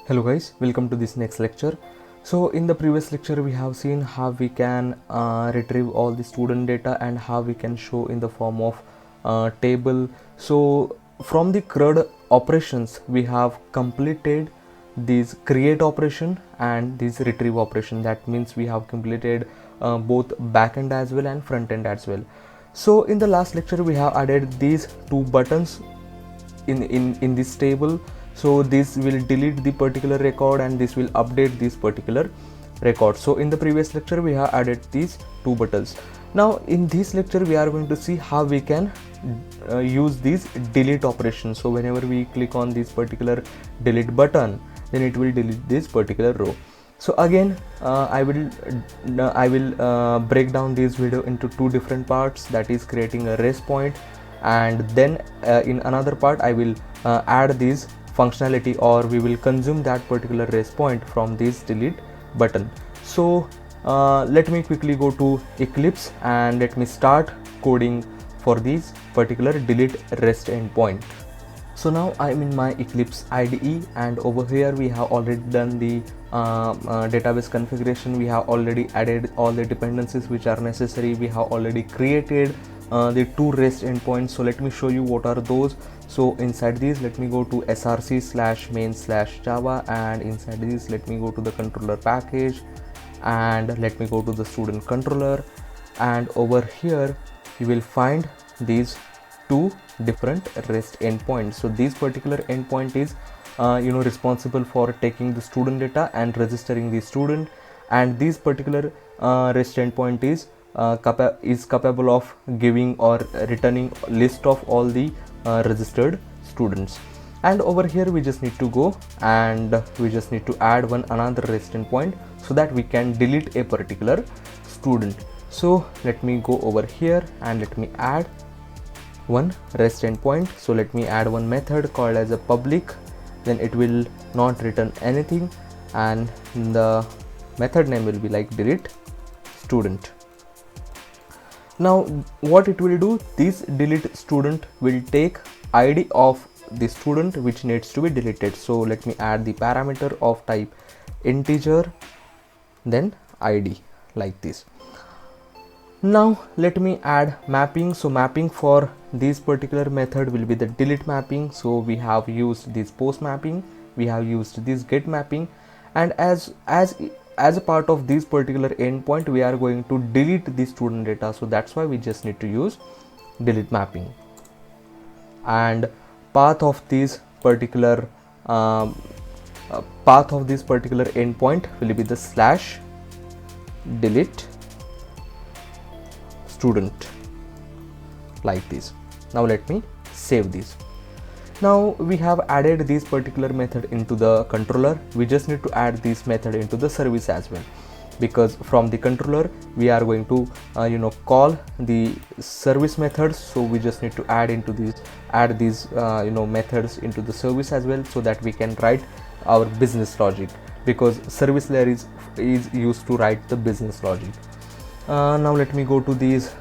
Hello guys, welcome to this next lecture. So in the previous lecture we have seen how we can retrieve all the student data and how we can show in the form of table. So from the CRUD operations we have completed this create operation and this retrieve operation. That means we have completed both backend as well and front end as well. So in the last lecture we have added these two buttons in this table. So this will delete the particular record and this will update this particular record. So in the previous lecture we have added these two buttons. Now in this lecture we are going to see how we can use this delete operation. So whenever we click on this particular delete button, then it will delete this particular row. So again I will break down this video into two different parts, that is creating a REST point, and then in another part I will add this functionality, or we will consume that particular REST point from this delete button. So let me quickly go to Eclipse and let me start coding for this particular delete REST endpoint. So now I'm in my Eclipse IDE, and over here we have already done the database configuration. We have already added all the dependencies which are necessary. We have already created the two REST endpoints. So let me show you what are those. So inside these let me go to src/main/java, and inside this let me go to the controller package, and let me go to the student controller, and over here you will find these two different REST endpoints. So this particular endpoint is responsible for taking the student data and registering the student, and this particular REST endpoint is capable of giving or returning list of all the registered students. And over here we just need to go and we just need to add another REST endpoint so that we can delete a particular student. So let me go over here and let me add one REST endpoint. So let me add one method called as a public, then it will not return anything, and the method name will be like delete student. Now what it will do, this delete student will take ID of the student which needs to be deleted. So let me add the parameter of type integer, then ID, like this. Now let me add mapping. So mapping for this particular method will be the delete mapping. So we have used this post mapping, we have used this get mapping, and as a part of this particular endpoint we are going to delete the student data. So that's why we just need to use delete mapping, and path of this particular endpoint will be the /delete student, like this. Now let me save this. Now we have added this particular method into the controller. We just need to add this method into the service as well, because from the controller we are going to call the service methods. So we just need to add these methods into the service as well, so that we can write our business logic, because service layer is used to write the business logic. Now let me go to these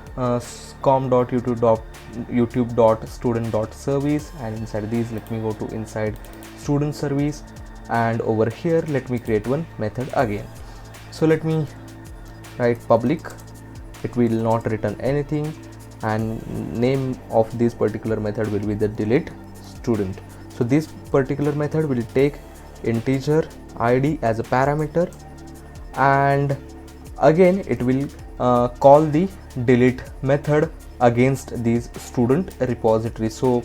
com.youtube.student.service, and inside these let me go to inside student service, and over here let me create one method again. So let me write public, it will not return anything, and name of this particular method will be the delete student. So this particular method will take integer ID as a parameter, and again it will call the delete method against these student repository. So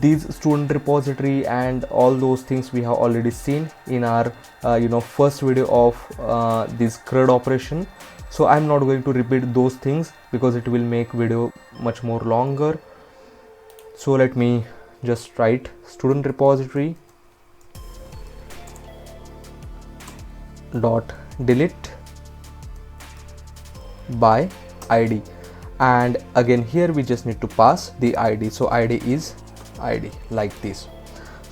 these student repository and all those things we have already seen in our first video of this CRUD operation. So I'm not going to repeat those things because it will make video much more longer. So let me just write student repository dot delete by ID, and again here we just need to pass the ID. So ID is ID, like this.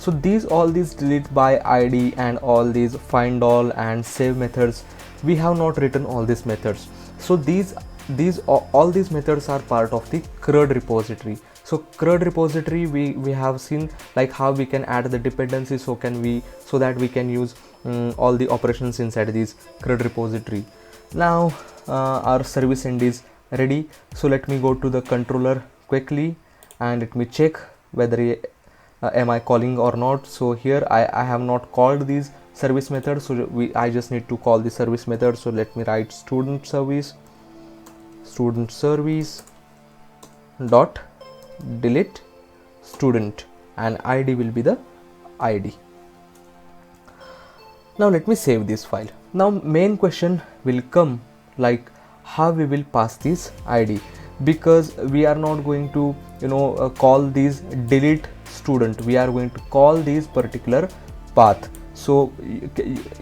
So all these delete by ID and all these find all and save methods, we have not written all these methods. So all these methods are part of the CRUD repository. So CRUD repository, we have seen like how we can add the dependencies, so that we can use all the operations inside this CRUD repository. Now our service end is ready, so let me go to the controller quickly and let me check whether am I calling or not. So here I have not called these service methods, so I just need to call the service method. So let me write student service dot delete student, and id will be the id. Now let me save this file. Now main question will come, like how we will pass this id, because we are not going to call these delete student, we are going to call this particular path. So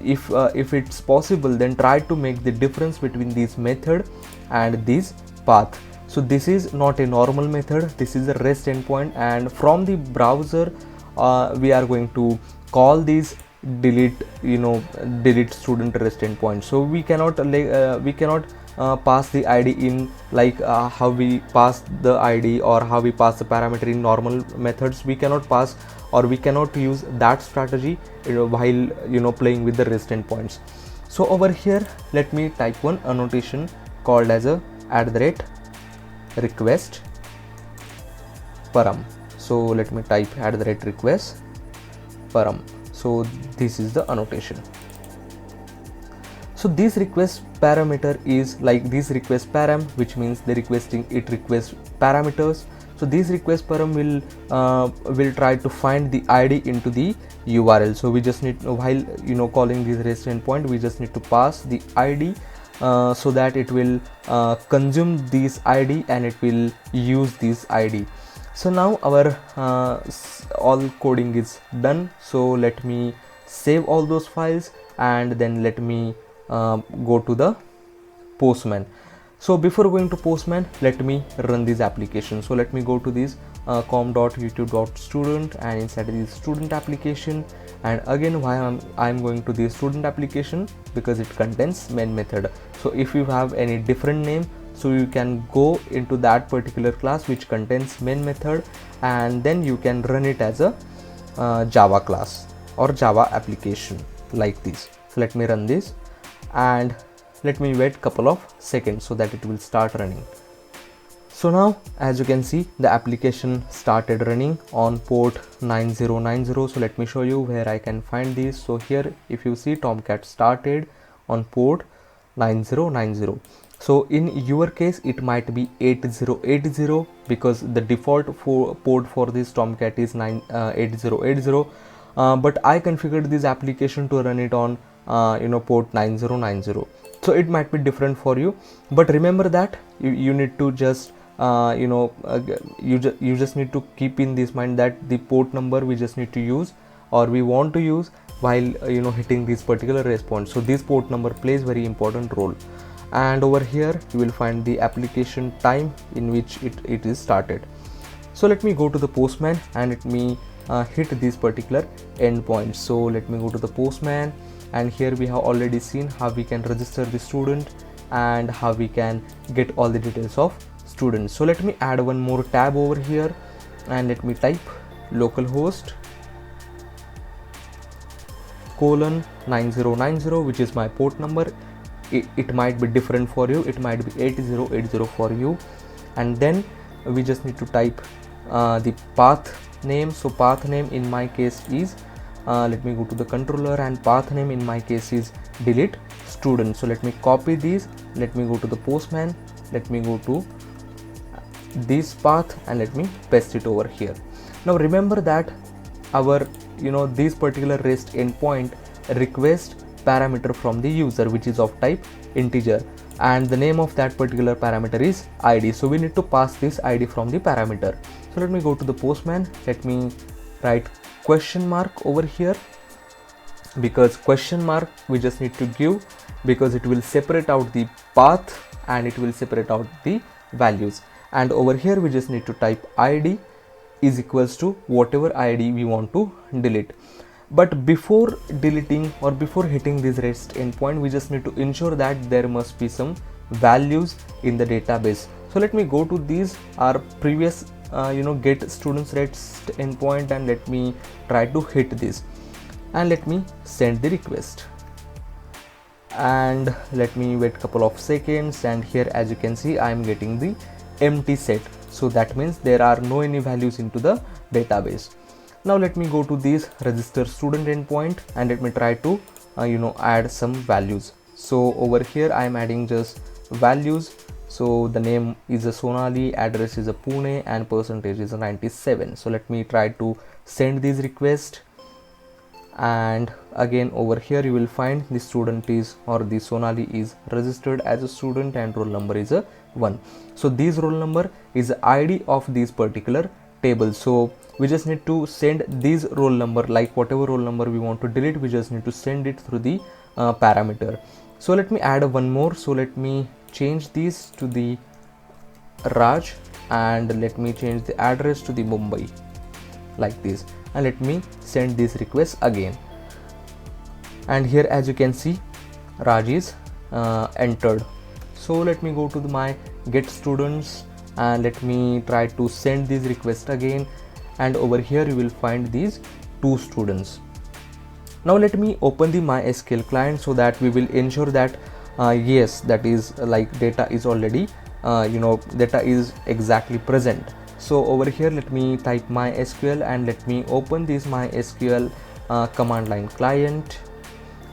if it's possible, then try to make the difference between this method and this path. So this is not a normal method, this is a REST endpoint, and from the browser we are going to call these delete student REST endpoint. So we cannot pass the id in like how we pass the id or how we pass the parameter in normal methods. We cannot pass, or we cannot use that strategy while playing with the REST endpoints. So over here, let me type one annotation called as a @request param. So let me type @request param. So this is the annotation. So this request parameter is like this request param, which means it requests parameters. So this request param will try to find the id into the URL. So we just need, while calling this REST endpoint, we just need to pass the id so that it will consume this id and it will use this id. So now our all coding is done. So let me save all those files and then let me go to the Postman. So before going to Postman, let me run this application. So let me go to this com.youtube.student, and inside this student application, and again why I'm going to this student application, because it contains main method. So if you have any different name, so you can go into that particular class which contains main method, and then you can run it as a Java class or Java application like this. So let me run this and let me wait couple of seconds so that it will start running. So now as you can see, the application started running on port 9090. So let me show you where I can find this. So here if you see, Tomcat started on port 9090. So in your case it might be 8080, because the default port for this Tomcat is 8080, but I configured this application to run it on port 9090. So it might be different for you, but remember that you need to just you just need to keep in this mind that the port number we just need to use, or we want to use, while hitting this particular response. So this port number plays very important role. And over here you will find the application time in which it is started. So let me go to the Postman and let me hit this particular endpoint. So let me go to the Postman, and here we have already seen how we can register the student and how we can get all the details of students. So let me add one more tab over here, and let me type localhost :9090, which is my port number. It might be different for you, it might be 8080 for you. And then we just need to type the path name. So path name in my case is let me go to the controller, and path name in my case is delete student. So let me copy these, let me go to the Postman, let me go to this path and let me paste it over here. Now remember that our this particular REST endpoint request parameter from the user, which is of type integer, and the name of that particular parameter is id. So we need to pass this id from the parameter. So let me go to the Postman, let me write question mark over here, because question mark we just need to give, because it will separate out the path and it will separate out the values. And over here we just need to type id is equals to whatever id we want to delete. But before deleting or before hitting this REST endpoint, we just need to ensure that there must be some values in the database. So let me go to these our previous get students rest endpoint, and let me try to hit this, and let me send the request, and let me wait a couple of seconds, and here as you can see I am getting the empty set. So that means there are no any values into the database. Now let me go to this register student endpoint, and let me try to add some values. So over here I am adding just values. So the name is a Sonali, address is a Pune, and percentage is a 97. So let me try to send this request, and again over here you will find the student is, or the Sonali is registered as a student, and roll number is a 1. So this roll number is the ID of this particular table. So we just need to send this roll number, like whatever roll number we want to delete, we just need to send it through the parameter. So let me add one more. So let me change this to the Raj, and let me change the address to the Mumbai, like this, and let me send this request again. And here as you can see Raj is entered. So let me go to my get students, and let me try to send this request again, and over here you will find these 2 students. Now let me open the MySQL client, so that we will ensure that yes, that is like data is already data is exactly present. So over here let me type MySQL, and let me open this MySQL command line client,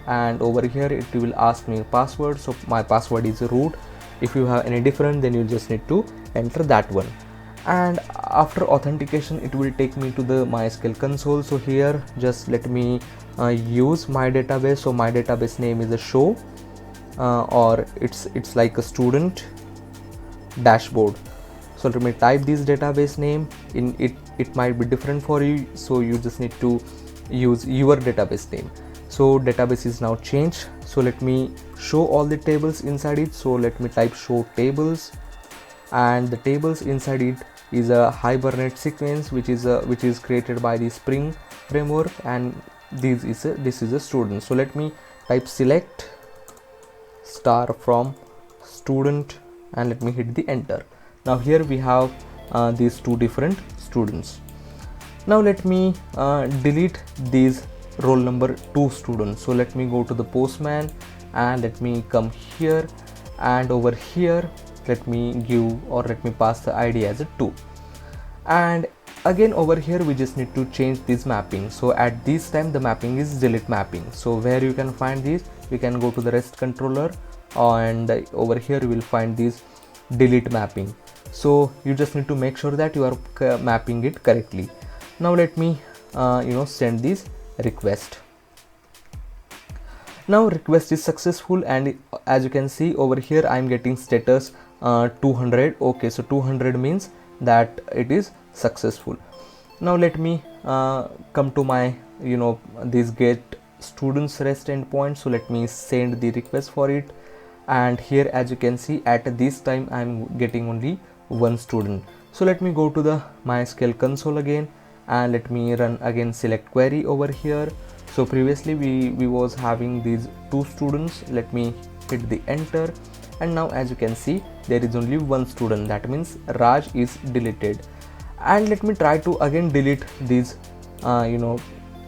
and over here it will ask me password. So my password is root. If you have any different, then you just need to enter that one, and after authentication it will take me to the MySQL console. So here just let me use my database. So my database name is a show, or it's like a student dashboard. So let me type this database name in it. It might be different for you, so you just need to use your database name. So database is now changed. So let me show all the tables inside it. So let me type show tables, and the tables inside it is a Hibernate sequence, which is created by the Spring framework, and this is a student. So let me type select star from student, and let me hit the enter. Now here we have these 2 different students. Now let me delete these roll number 2 students. So let me go to the Postman, and let me come here, and over here let me give, or let me pass the ID as a 2, and again over here we just need to change this mapping. So at this time the mapping is delete mapping. So where you can find this, you can go to the REST controller, and over here you will find this delete mapping. So you just need to make sure that you are mapping it correctly. Now let me send this request. Now request is successful, and as you can see over here I am getting status 200. Okay, so 200 means that it is successful. Now let me come to my this get students rest endpoint. So let me send the request for it, and here as you can see at this time I am getting only 1 student. So let me go to the MySQL console again, and let me run again select query over here. So previously we was having these 2 students. Let me hit the enter, and now as you can see there is only 1 student. That means Raj is deleted. And let me try to again delete these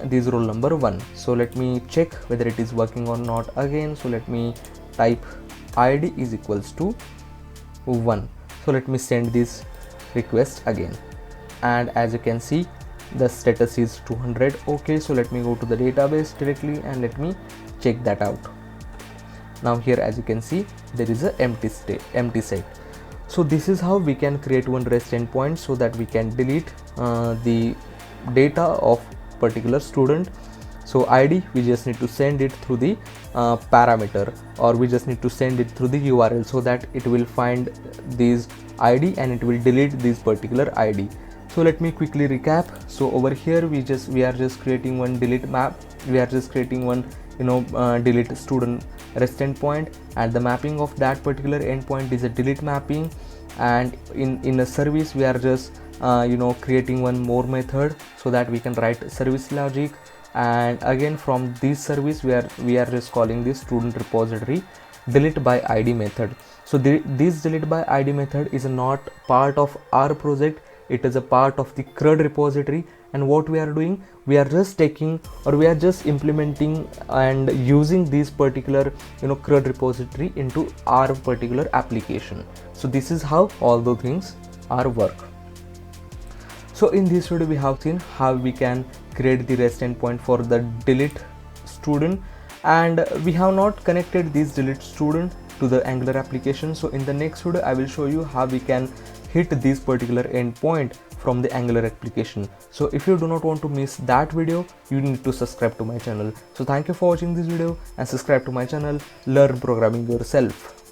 this roll number 1. So let me check whether it is working or not again. So let me type id is equals to 1. So let me send this request again, and as you can see the status is 200. Okay, so let me go to the database directly, and let me check that out. Now here as you can see there is a empty set. So this is how we can create one REST endpoint, so that we can delete the data of particular student. So ID we just need to send it through the parameter, or we just need to send it through the URL, so that it will find this ID and it will delete this particular ID. So let me quickly recap. So over here we are just creating one delete map. We are just creating one delete student REST endpoint, and the mapping of that particular endpoint is a delete mapping. And in a service we are just creating one more method, so that we can write service logic. And again from this service we are just calling this student repository delete by ID method. So this delete by ID method is not part of our project. it is a part of the CRUD repository. And what we are doing, we are just taking, or we are just implementing and using this particular CRUD repository into our particular application. So this is how all the things are work. So in this video we have seen how we can create the REST endpoint for the delete student, and we have not connected this delete student to the Angular application. So in the next video I will show you how we can hit this particular endpoint from the Angular application. So if you do not want to miss that video, you need to subscribe to my channel. So thank you for watching this video and subscribe to my channel. Learn programming yourself.